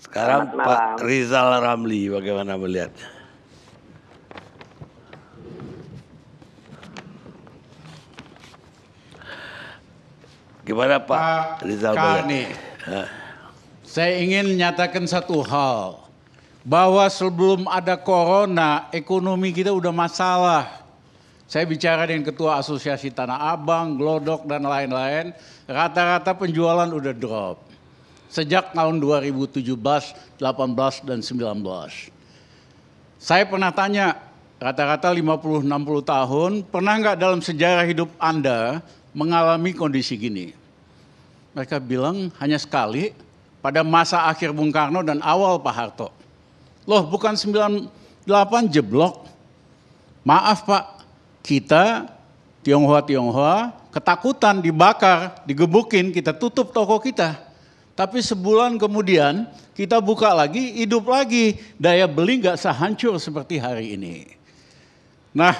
Sekarang Selamat Pak malam. Rizal Ramli bagaimana melihatnya? Gimana Pak Rizal Karni, saya ingin menyatakan satu hal, bahwa sebelum ada corona, ekonomi kita udah masalah. Saya bicara dengan Ketua Asosiasi Tanah Abang, Glodok, dan lain-lain, rata-rata penjualan udah drop. Sejak tahun 2017, 18, dan 19. Saya pernah tanya, rata-rata 50-60 tahun, pernah nggak dalam sejarah hidup Anda mengalami kondisi gini? Mereka bilang hanya sekali pada masa akhir Bung Karno dan awal Pak Harto. Loh, bukan 98 jeblok. Maaf Pak, kita Tionghoa ketakutan dibakar, digebukin, kita tutup toko kita. Tapi sebulan kemudian kita buka lagi, hidup lagi. Daya beli nggak sehancur seperti hari ini. Nah,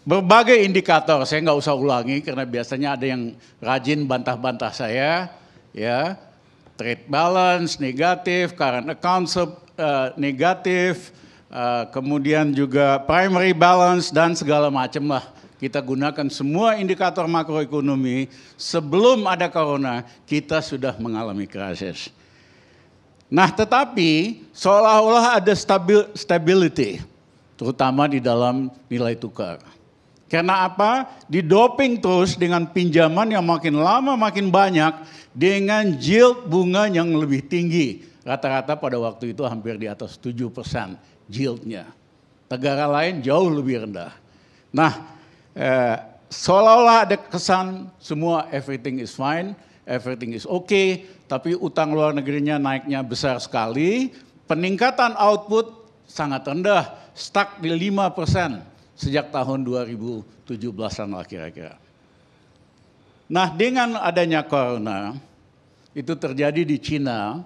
berbagai indikator, saya nggak usah ulangi karena biasanya ada yang rajin bantah-bantah saya, ya, trade balance negatif, current account negatif, kemudian juga primary balance dan segala macam lah. Kita gunakan semua indikator makroekonomi sebelum ada corona kita sudah mengalami krisis. Nah, tetapi seolah-olah ada stability, terutama di dalam nilai tukar. Karena apa? Didoping terus dengan pinjaman yang makin lama makin banyak dengan yield bunga yang lebih tinggi. Rata-rata pada waktu itu hampir di atas 7% yieldnya. Negara lain jauh lebih rendah. Nah, seolah-olah ada kesan semua everything is fine, everything is okay, tapi utang luar negerinya naiknya besar sekali, peningkatan output sangat rendah, stuck di 5%. Sejak tahun 2017-an lah kira-kira. Nah, dengan adanya corona, itu terjadi di Cina,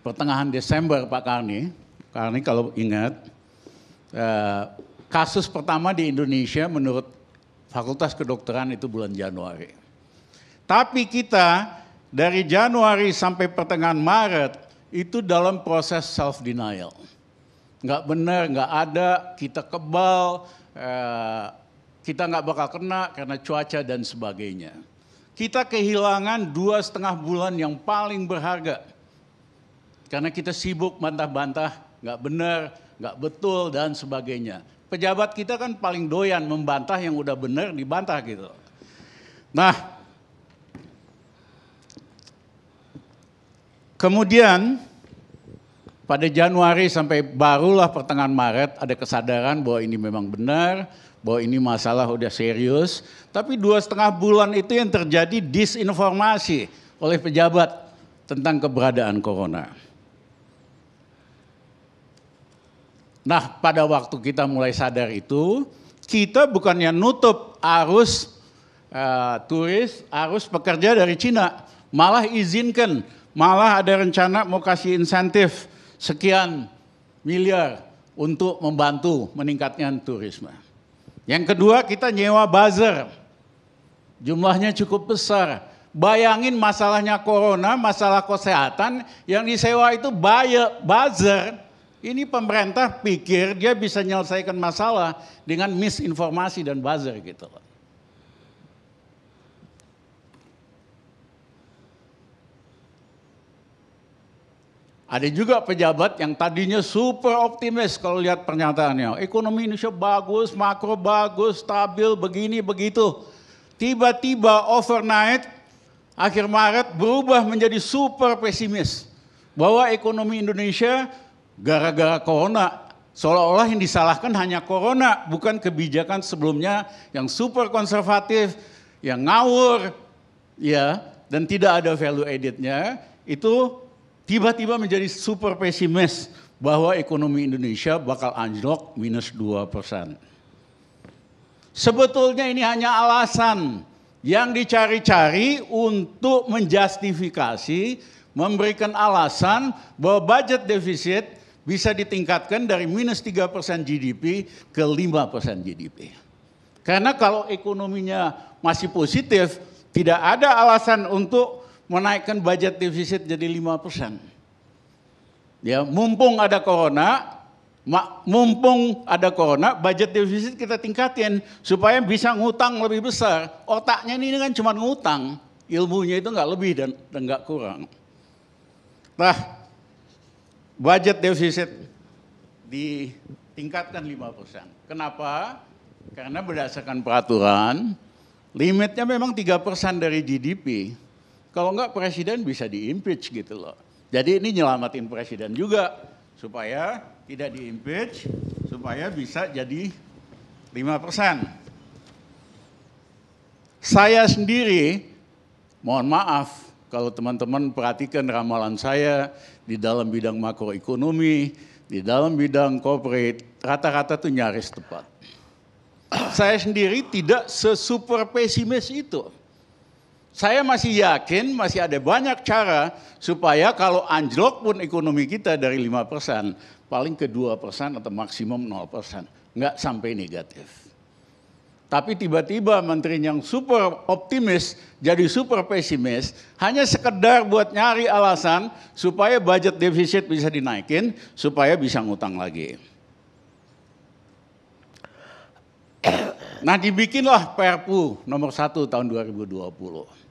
pertengahan Desember Pak Karni kalau ingat, kasus pertama di Indonesia menurut Fakultas Kedokteran itu bulan Januari. Tapi kita dari Januari sampai pertengahan Maret itu dalam proses self-denial. Nggak benar, nggak ada, kita kebal, kita nggak bakal kena karena cuaca dan sebagainya. Kita kehilangan 2,5 bulan yang paling berharga. Karena kita sibuk bantah-bantah, nggak benar, nggak betul dan sebagainya. Pejabat kita kan paling doyan membantah yang udah benar dibantah gitu. Nah, kemudian pada Januari sampai barulah pertengahan Maret ada kesadaran bahwa ini memang benar, bahwa ini masalah udah serius. Tapi 2,5 bulan itu yang terjadi disinformasi oleh pejabat tentang keberadaan corona. Nah, pada waktu kita mulai sadar itu, kita bukannya nutup arus turis, arus pekerja dari Cina, malah izinkan, malah ada rencana mau kasih insentif sekian miliar untuk membantu meningkatnya turisme. Yang kedua, kita nyewa buzzer, jumlahnya cukup besar. Bayangin masalahnya corona, masalah kesehatan, yang disewa itu buzzer. Ini pemerintah pikir dia bisa menyelesaikan masalah dengan misinformasi dan buzzer gitu. Ada juga pejabat yang tadinya super optimis kalau lihat pernyataannya. Ekonomi Indonesia bagus, makro bagus, stabil, begini, begitu. Tiba-tiba overnight, akhir Maret berubah menjadi super pesimis. Bahwa ekonomi Indonesia gara-gara corona, seolah-olah yang disalahkan hanya corona, bukan kebijakan sebelumnya yang super konservatif, yang ngawur, ya, dan tidak ada value added-nya, itu tiba-tiba menjadi super pesimis bahwa ekonomi Indonesia bakal anjlok minus 2%. Sebetulnya ini hanya alasan yang dicari-cari untuk menjustifikasi, memberikan alasan bahwa budget defisit bisa ditingkatkan dari minus 3% GDP ke 5% GDP. Karena kalau ekonominya masih positif, tidak ada alasan untuk menaikkan budget defisit jadi 5%. Ya, mumpung ada corona, budget defisit kita tingkatin supaya bisa ngutang lebih besar. Otaknya ini kan cuma ngutang, ilmunya itu nggak lebih dan nggak kurang. Nah, budget defisit ditingkatkan 5%. Kenapa? Karena berdasarkan peraturan, limitnya memang 3% dari GDP. Kalau enggak presiden bisa di-impeach gitu loh. Jadi ini nyelamatin presiden juga supaya tidak di-impeach, supaya bisa jadi 5%. Saya sendiri, mohon maaf kalau teman-teman perhatikan ramalan saya di dalam bidang makroekonomi, di dalam bidang corporate, rata-rata tuh nyaris tepat. Saya sendiri tidak sesuper pesimis itu. Saya masih yakin masih ada banyak cara supaya kalau anjlok pun ekonomi kita dari 5%, paling ke 2% atau maksimum 0%. Nggak sampai negatif. Tapi tiba-tiba menteri yang super optimis jadi super pesimis, hanya sekedar buat nyari alasan supaya budget defisit bisa dinaikin, supaya bisa ngutang lagi. Nah, dibikinlah Perpu nomor 1 tahun 2020.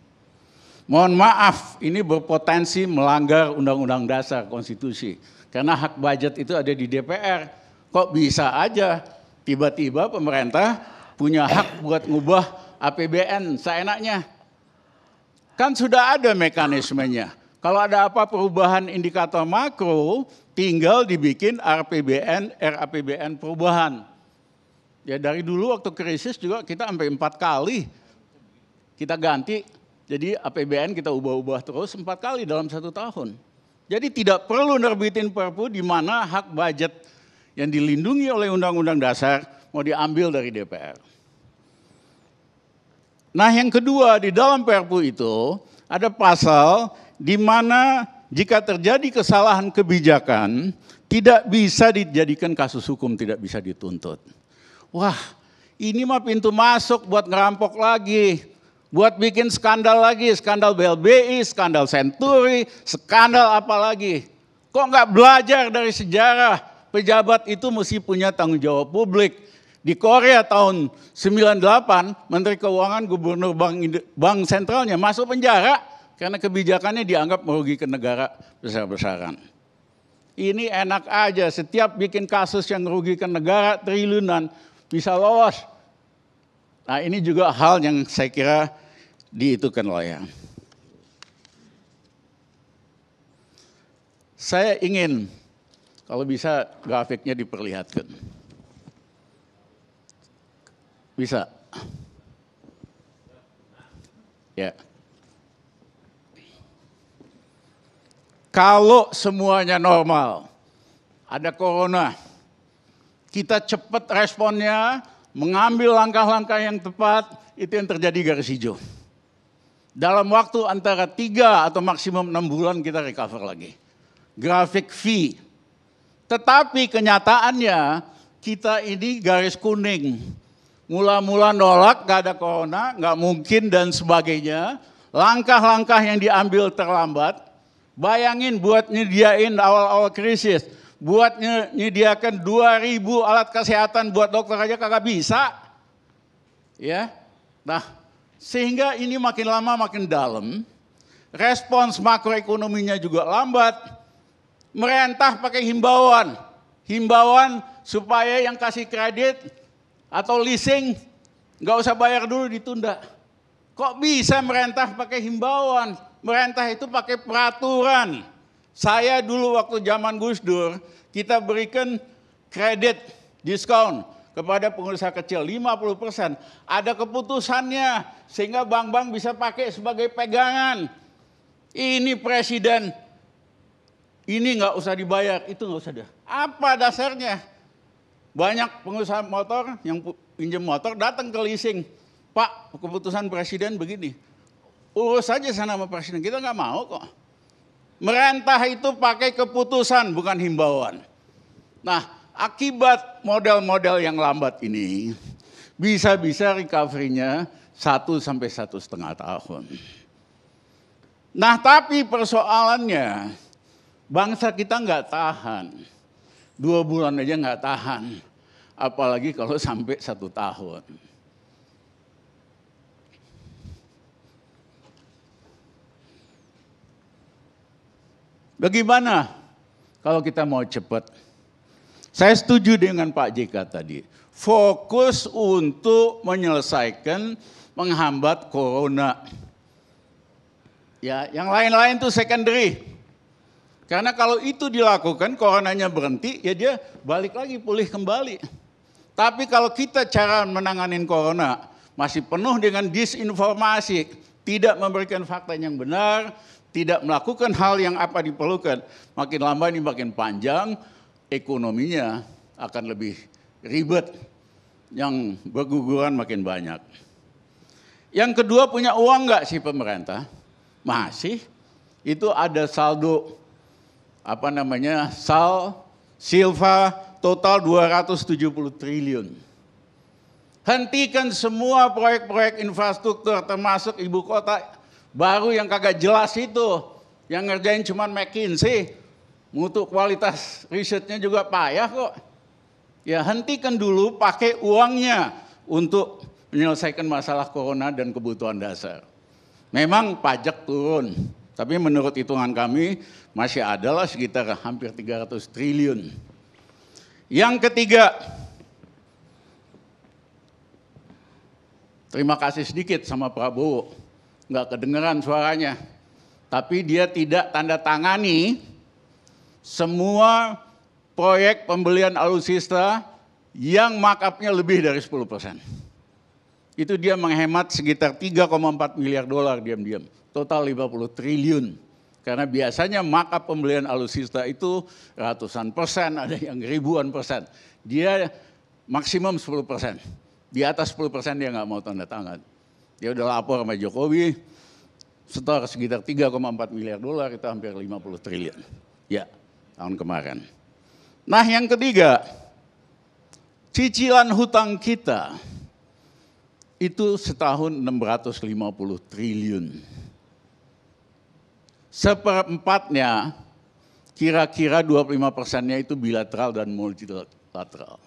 Mohon maaf, ini berpotensi melanggar Undang-Undang Dasar Konstitusi. Karena hak budget itu ada di DPR. Kok bisa aja tiba-tiba pemerintah punya hak buat ngubah APBN seenaknya? Kan sudah ada mekanismenya. Kalau ada apa perubahan indikator makro, tinggal dibikin RAPBN perubahan. Ya dari dulu waktu krisis juga kita sampai 4 kali kita ganti. Jadi APBN kita ubah-ubah terus 4 kali dalam 1 tahun. Jadi tidak perlu nerbitin Perpu di mana hak budget yang dilindungi oleh Undang-Undang Dasar mau diambil dari DPR. Nah yang kedua di dalam Perpu itu ada pasal di mana jika terjadi kesalahan kebijakan tidak bisa dijadikan kasus hukum, tidak bisa dituntut. Wah ini mah pintu masuk buat ngerampok lagi. Buat bikin skandal lagi, skandal BLBI, skandal Senturi, skandal apa lagi. Kok nggak belajar dari sejarah? Pejabat itu mesti punya tanggung jawab publik. Di Korea tahun 98, Menteri Keuangan, Gubernur Bank Sentralnya masuk penjara karena kebijakannya dianggap merugikan negara besar-besaran. Ini enak aja, setiap bikin kasus yang merugikan negara triliunan bisa lolos. Nah ini juga hal yang saya kira diitukan layak. Saya ingin kalau bisa grafiknya diperlihatkan. Bisa? Ya. Kalau semuanya normal, ada corona, kita cepat responnya, mengambil langkah-langkah yang tepat, itu yang terjadi garis hijau. Dalam waktu antara 3 atau maksimum 6 bulan kita recover lagi. Grafik V. Tetapi kenyataannya kita ini garis kuning. Mula-mula nolak, gak ada corona, gak mungkin dan sebagainya. Langkah-langkah yang diambil terlambat. Bayangin buat nyediain awal-awal krisis. Buat nyediakan 2.000 alat kesehatan buat dokter aja kagak bisa. Ya, nah sehingga ini makin lama makin dalam. Respons makroekonominya juga lambat. Merentah pakai himbauan. Himbauan supaya yang kasih kredit atau leasing nggak usah bayar dulu, ditunda. Kok bisa merentah pakai himbauan? Merentah itu pakai peraturan. Saya dulu waktu zaman Gus Dur, kita berikan kredit, diskon kepada pengusaha kecil 50%. Ada keputusannya sehingga bank-bank bisa pakai sebagai pegangan. Ini presiden, ini nggak usah dibayar, itu nggak usah. Apa dasarnya? Banyak pengusaha motor yang pinjam motor datang ke leasing. Pak, keputusan presiden begini. Urus saja sana sama presiden, kita nggak mau kok. Merentah itu pakai keputusan, bukan himbauan. Nah, akibat model-model yang lambat ini, bisa-bisa recovery-nya 1 sampai 1,5 tahun. Nah, tapi persoalannya, Bangsa kita nggak tahan. 2 bulan aja nggak tahan. Apalagi kalau sampai 1 tahun. Bagaimana kalau kita mau cepat? Saya setuju dengan Pak JK tadi. Fokus untuk menyelesaikan menghambat corona. Ya, yang lain-lain itu secondary. Karena kalau itu dilakukan, coronanya berhenti, ya dia balik lagi, pulih kembali. Tapi kalau kita cara menanganin corona masih penuh dengan disinformasi, tidak memberikan fakta yang benar, tidak melakukan hal yang apa diperlukan, makin lama ini makin panjang, ekonominya akan lebih ribet, yang berguguran makin banyak. Yang kedua, punya uang nggak sih pemerintah? Masih. Itu ada saldo Silva total 270 triliun. Hentikan semua proyek-proyek infrastruktur termasuk ibu kota baru yang kagak jelas itu. Yang ngerjain cuma McKinsey. Mutu kualitas risetnya juga payah kok. Ya hentikan dulu, pakai uangnya untuk menyelesaikan masalah corona dan kebutuhan dasar. Memang pajak turun. Tapi menurut hitungan kami masih adalah sekitar hampir 300 triliun. Yang ketiga, terima kasih sedikit sama Prabowo, nggak kedengeran suaranya. Tapi dia tidak tanda tangani semua proyek pembelian alutsista yang markupnya lebih dari 10%. Itu dia menghemat sekitar 3,4 miliar dolar diam-diam. Total 50 triliun. Karena biasanya markup pembelian alutsista itu ratusan persen, ada yang ribuan persen. Dia maksimum 10%. Di atas 10% dia nggak mau tanda tangan. Dia udah lapor sama Jokowi, setor sekitar 3,4 miliar dolar, itu hampir 50 triliun. Ya, tahun kemarin. Nah yang ketiga, cicilan hutang kita itu setahun 650 triliun. Seperempatnya, kira-kira 25%-nya itu bilateral dan multilateral.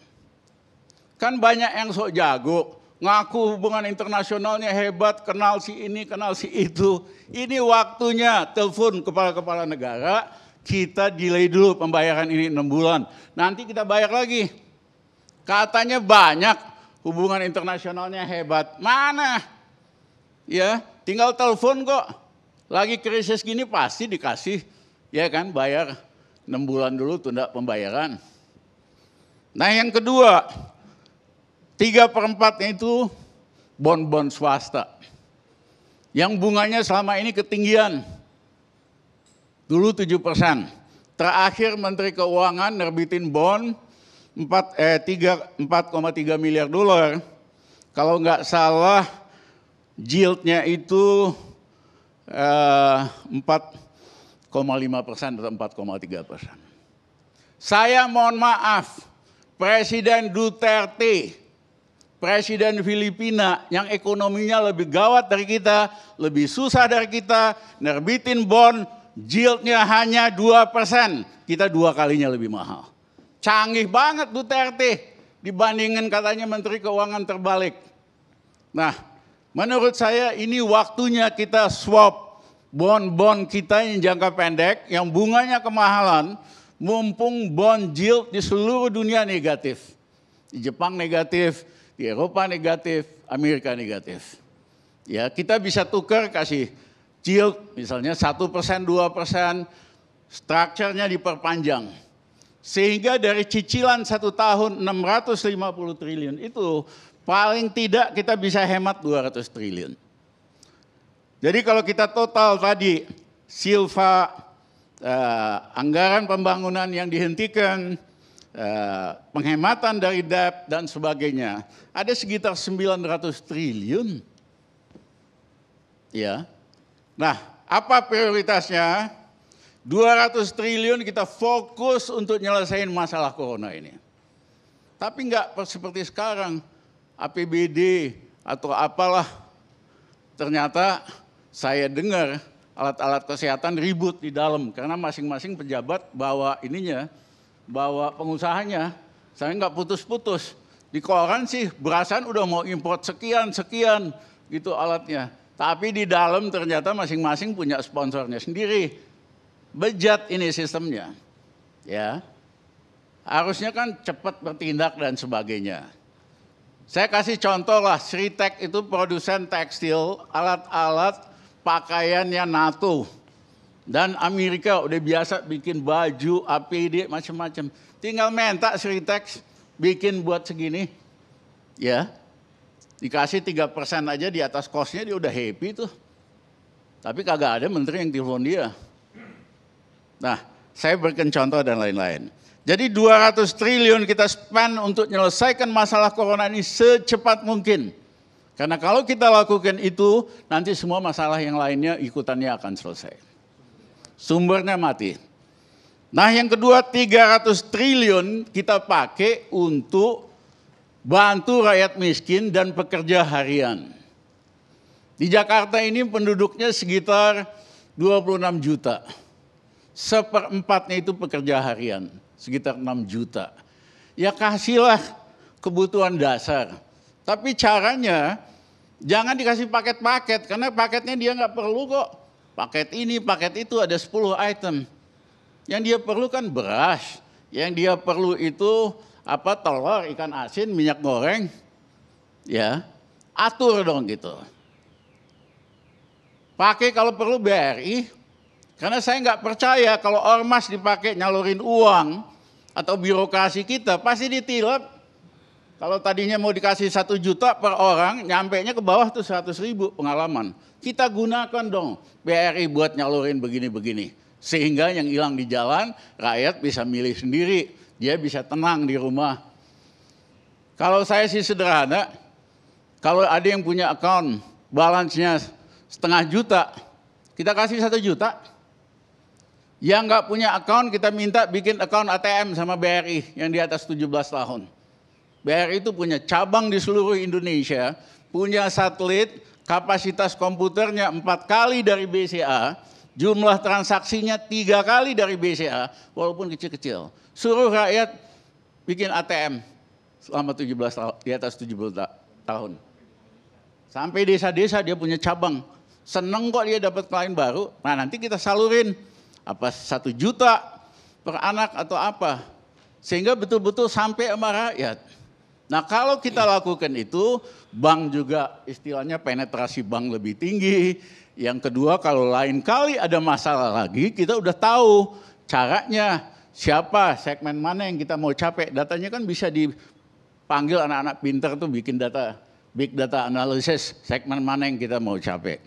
Kan banyak yang sok jago, ngaku hubungan internasionalnya hebat, kenal si ini, kenal si itu. Ini waktunya telepon kepala-kepala negara, kita delay dulu pembayaran ini 6 bulan. Nanti kita bayar lagi. Katanya banyak hubungan internasionalnya hebat. Mana? Ya, tinggal telepon kok. Lagi krisis gini pasti dikasih, ya kan, bayar 6 bulan dulu tunda pembayaran. Nah yang kedua, 3/4-nya itu bond-bond swasta. Yang bunganya selama ini ketinggian. Dulu 7%. Terakhir Menteri Keuangan nerbitin bond 4,3 miliar dolar. Kalau nggak salah yieldnya itu 4,5% atau 4,3%. Saya mohon maaf, Presiden Duterte, Presiden Filipina yang ekonominya lebih gawat dari kita, lebih susah dari kita, nerbitin bond, yieldnya hanya 2%. Kita 2 kalinya lebih mahal. Canggih banget Duterte dibandingin katanya Menteri Keuangan terbalik. Nah, menurut saya ini waktunya kita swap bond-bond kita yang jangka pendek, yang bunganya kemahalan, mumpung bond yield di seluruh dunia negatif. Di Jepang negatif, di Eropa negatif, Amerika negatif. Ya, kita bisa tukar kasih yield misalnya 1%, 2%, strukturnya diperpanjang. Sehingga dari cicilan 1 tahun 650 triliun itu paling tidak kita bisa hemat 200 triliun. Jadi kalau kita total tadi, Silva, anggaran pembangunan yang dihentikan, penghematan dari debt dan sebagainya, ada sekitar 900 triliun. Ya. Nah, apa prioritasnya? 200 triliun kita fokus untuk nyelesain masalah corona ini. Tapi enggak seperti sekarang. APBD atau apalah, ternyata saya dengar alat-alat kesehatan ribut di dalam karena masing-masing pejabat bawa ininya, bawa pengusahanya. Saya nggak putus-putus. Di koran sih berasan udah mau import sekian gitu alatnya. Tapi di dalam ternyata masing-masing punya sponsornya sendiri. Bejat ini sistemnya. Ya. Harusnya kan cepat bertindak dan sebagainya. Saya kasih contoh lah, Sritek itu produsen tekstil, alat-alat pakaiannya NATO. Dan Amerika udah biasa bikin baju, APD, macam-macam. Tinggal minta Sritek bikin buat segini. Ya, dikasih 3% aja di atas kosnya dia udah happy tuh. Tapi kagak ada menteri yang telepon dia. Nah, saya berikan contoh dan lain-lain. Jadi 200 triliun kita spend untuk menyelesaikan masalah corona ini secepat mungkin. Karena kalau kita lakukan itu, nanti semua masalah yang lainnya ikutannya akan selesai. Sumbernya mati. Nah yang kedua 300 triliun kita pakai untuk bantu rakyat miskin dan pekerja harian. Di Jakarta ini penduduknya sekitar 26 juta. Seperempatnya itu pekerja harian. Sekitar 6 juta. Ya kasihlah kebutuhan dasar. Tapi caranya jangan dikasih paket-paket karena paketnya dia nggak perlu kok. Paket ini, paket itu ada 10 item. Yang dia perlu kan beras. Yang dia perlu itu telur, ikan asin, minyak goreng. Ya, atur dong gitu. Pakai kalau perlu BRI. Karena saya nggak percaya kalau ormas dipakai nyalurin uang atau birokrasi kita pasti ditilep. Kalau tadinya mau dikasih 1 juta per orang, nyampenya ke bawah tuh 100.000 pengalaman. Kita gunakan dong BRI buat nyalurin begini-begini. Sehingga yang hilang di jalan, rakyat bisa milih sendiri. Dia bisa tenang di rumah. Kalau saya sih sederhana, kalau ada yang punya account, balance-nya 0,5 juta, kita kasih 1 juta. Yang nggak punya account kita minta bikin account ATM sama BRI yang di atas 17 tahun. BRI itu punya cabang di seluruh Indonesia, punya satelit, kapasitas komputernya 4 kali dari BCA, jumlah transaksinya 3 kali dari BCA, walaupun kecil-kecil. Suruh rakyat bikin ATM selama 17 tahun, di atas 70 tahun. Sampai desa-desa dia punya cabang. Seneng kok dia dapat klien baru, nah nanti kita salurin. Apa 1 juta per anak atau apa. Sehingga betul-betul sampai sama rakyat. Nah kalau kita lakukan itu, bank juga istilahnya penetrasi bank lebih tinggi. Yang kedua kalau lain kali ada masalah lagi, kita udah tahu caranya. Siapa, segmen mana yang kita mau capai. Datanya kan bisa dipanggil anak-anak pintar tuh bikin data, big data analysis, segmen mana yang kita mau capai.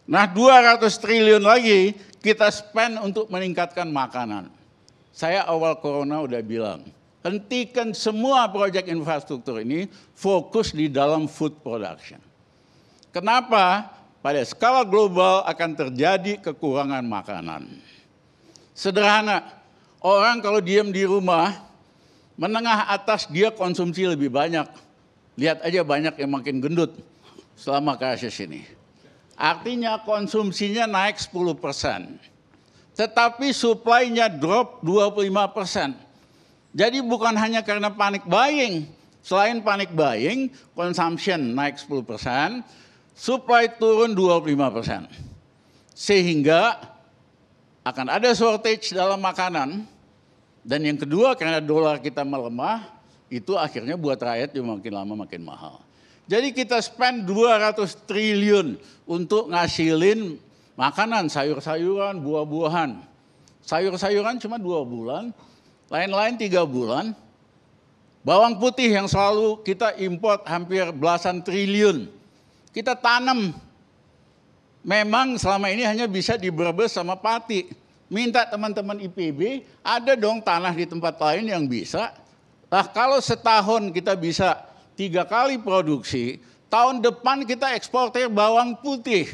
Nah 200 triliun lagi kita spend untuk meningkatkan makanan. Saya awal corona udah bilang, hentikan semua proyek infrastruktur ini, fokus di dalam food production. Kenapa? Pada skala global akan terjadi kekurangan makanan. Sederhana, orang kalau diam di rumah, menengah atas dia konsumsi lebih banyak. Lihat aja banyak yang makin gendut selama krisis ini. Artinya konsumsinya naik 10%. Tetapi supply-nya drop 25%. Jadi bukan hanya karena panic buying. Selain panic buying, consumption naik 10%, supply turun 25%. Sehingga akan ada shortage dalam makanan. Dan yang kedua karena dolar kita melemah, itu akhirnya buat rakyat juga makin lama makin mahal. Jadi kita spend 200 triliun untuk ngasilin makanan, sayur-sayuran, buah-buahan. Sayur-sayuran cuma 2 bulan, lain-lain 3 bulan. Bawang putih yang selalu kita import hampir belasan triliun. Kita tanam. Memang selama ini hanya bisa di Brebes sama Pati. Minta teman-teman IPB, ada dong tanah di tempat lain yang bisa. Nah kalau setahun kita bisa 3 kali produksi, tahun depan kita eksportir bawang putih.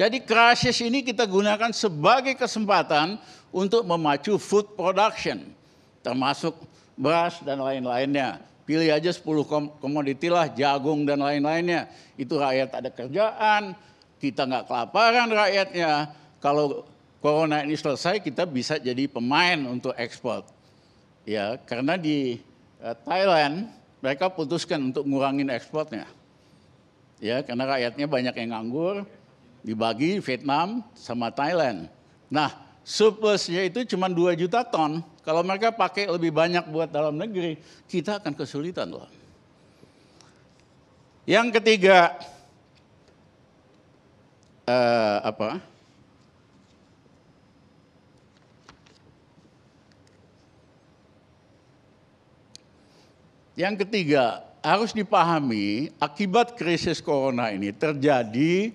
Jadi krisis ini kita gunakan sebagai kesempatan untuk memacu food production, termasuk beras dan lain-lainnya. Pilih aja 10 komoditi lah, jagung dan lain-lainnya. Itu rakyat ada kerjaan, kita nggak kelaparan rakyatnya. Kalau corona ini selesai, kita bisa jadi pemain untuk ekspor. Ya, karena di Thailand mereka putuskan untuk ngurangin ekspornya. Ya, karena rakyatnya banyak yang nganggur, dibagi Vietnam sama Thailand. Nah, surplusnya itu cuma 2 juta ton. Kalau mereka pakai lebih banyak buat dalam negeri, kita akan kesulitan loh. Yang ketiga, Yang ketiga, harus dipahami akibat krisis corona ini terjadi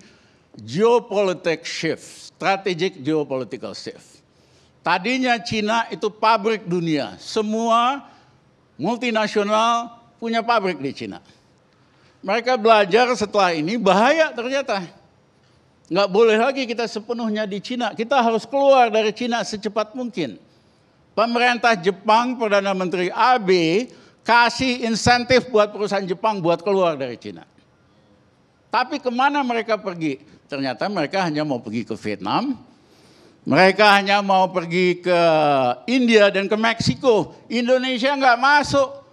geopolitical shift, strategic geopolitical shift. Tadinya Cina itu pabrik dunia, semua multinasional punya pabrik di Cina. Mereka belajar setelah ini bahaya ternyata. Nggak boleh lagi kita sepenuhnya di Cina, kita harus keluar dari Cina secepat mungkin. Pemerintah Jepang, Perdana Menteri Abe, kasih insentif buat perusahaan Jepang buat keluar dari Cina. Tapi kemana mereka pergi? Ternyata mereka hanya mau pergi ke Vietnam, mereka hanya mau pergi ke India dan ke Meksiko. Indonesia nggak masuk.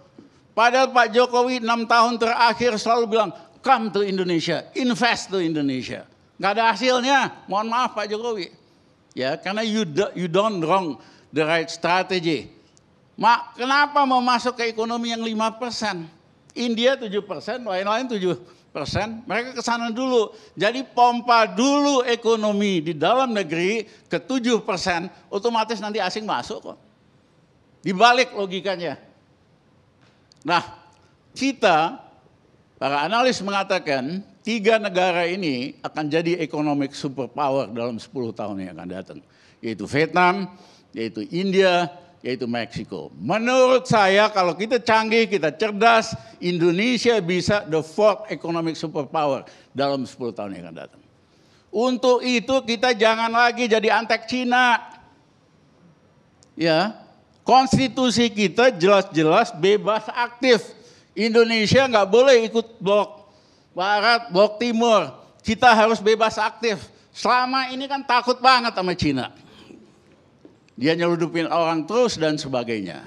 Padahal Pak Jokowi 6 tahun terakhir selalu bilang, come to Indonesia, invest to Indonesia. Nggak ada hasilnya, mohon maaf Pak Jokowi. Ya, karena you don't wrong the right strategy. Mak, kenapa mau masuk ke ekonomi yang 5%? India 7%, lain-lain 7%. Mereka ke sana dulu. Jadi pompa dulu ekonomi di dalam negeri ke 7%, otomatis nanti asing masuk kok. Dibalik logikanya. Nah, kita, para analis mengatakan 3 negara ini akan jadi economic superpower dalam 10 tahun yang akan datang. Yaitu Vietnam, yaitu India, yaitu Meksiko. Menurut saya kalau kita canggih, kita cerdas, Indonesia bisa the 4th economic superpower dalam 10 tahun yang akan datang. Untuk itu kita jangan lagi jadi antek Cina. Ya, konstitusi kita jelas-jelas bebas aktif. Indonesia nggak boleh ikut blok barat, blok timur. Kita harus bebas aktif. Selama ini kan takut banget sama Cina. Dia nyeludupin orang terus dan sebagainya.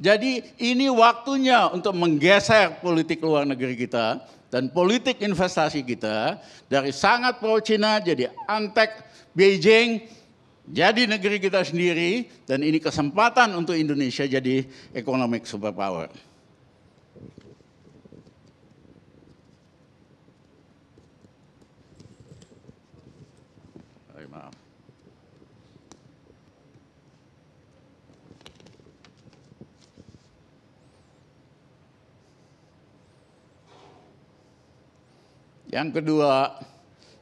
Jadi ini waktunya untuk menggeser politik luar negeri kita dan politik investasi kita dari sangat pro Cina jadi antek Beijing, jadi negeri kita sendiri, dan ini kesempatan untuk Indonesia jadi economic superpower. Maaf. Yang kedua,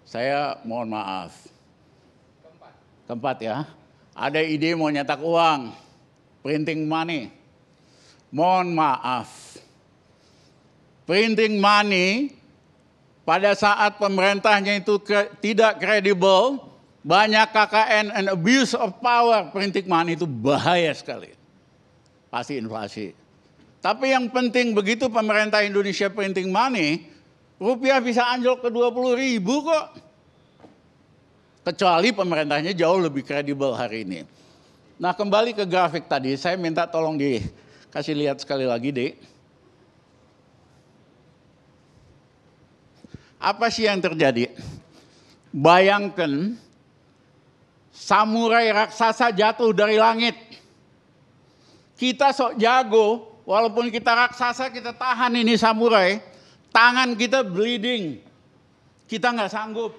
saya mohon maaf. Keempat ya, ada ide mau nyetak uang, printing money. Mohon maaf. Printing money pada saat pemerintahnya itu tidak kredibel, banyak KKN and abuse of power, printing money itu bahaya sekali. Pasti inflasi. Tapi yang penting begitu pemerintah Indonesia printing money, rupiah bisa anjlok ke 20.000 kok. Kecuali pemerintahnya jauh lebih kredibel hari ini. Nah, kembali ke grafik tadi, saya minta tolong dikasih lihat sekali lagi, Dek. Apa sih yang terjadi? Bayangkan samurai raksasa jatuh dari langit. Kita sok jago, walaupun kita raksasa, kita tahan ini samurai. Tangan kita bleeding, kita nggak sanggup.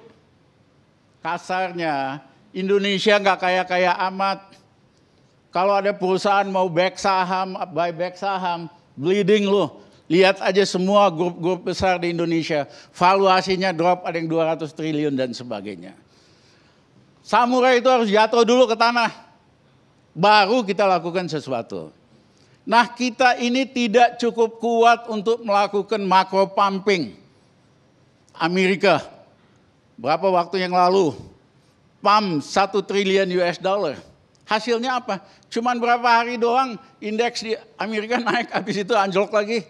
Kasarnya, Indonesia nggak kaya-kaya amat. Kalau ada perusahaan mau buyback saham, bleeding loh. Lihat aja semua grup-grup besar di Indonesia, valuasinya drop, ada yang 200 triliun dan sebagainya. Samurai itu harus jatuh dulu ke tanah, baru kita lakukan sesuatu. Nah, kita ini tidak cukup kuat untuk melakukan macro pumping. Amerika, berapa waktu yang lalu, pump 1 triliun US dollar. Hasilnya apa? Cuman berapa hari doang indeks di Amerika naik, habis itu anjlok lagi.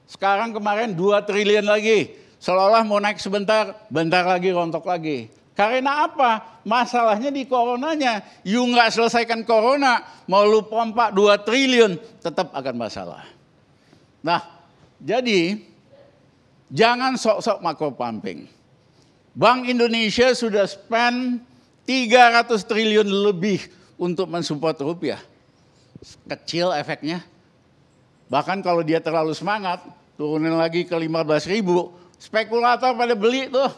Sekarang kemarin 2 triliun lagi. Seolah-olah mau naik sebentar, bentar lagi rontok lagi. Karena apa? Masalahnya di coronanya. You nggak selesaikan corona, mau lu pompa 2 triliun, tetap akan masalah. Nah, jadi jangan sok-sok makro pumping. Bank Indonesia sudah spend 300 triliun lebih untuk mensupport rupiah. Kecil efeknya. Bahkan kalau dia terlalu semangat, turunin lagi ke 15.000, spekulator pada beli tuh.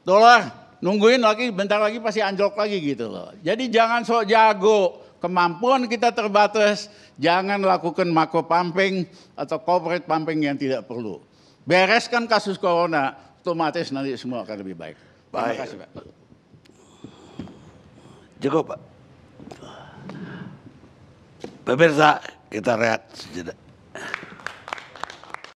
Dolar, nungguin lagi, bentar lagi pasti anjlok lagi gitu loh. Jadi jangan sok jago, kemampuan kita terbatas, jangan lakukan macro pumping atau corporate pumping yang tidak perlu. Bereskan kasus corona, otomatis nanti semua akan lebih baik. Terima kasih, Pak. Cukup, Pak. Pemirsa, kita rehat sejenak.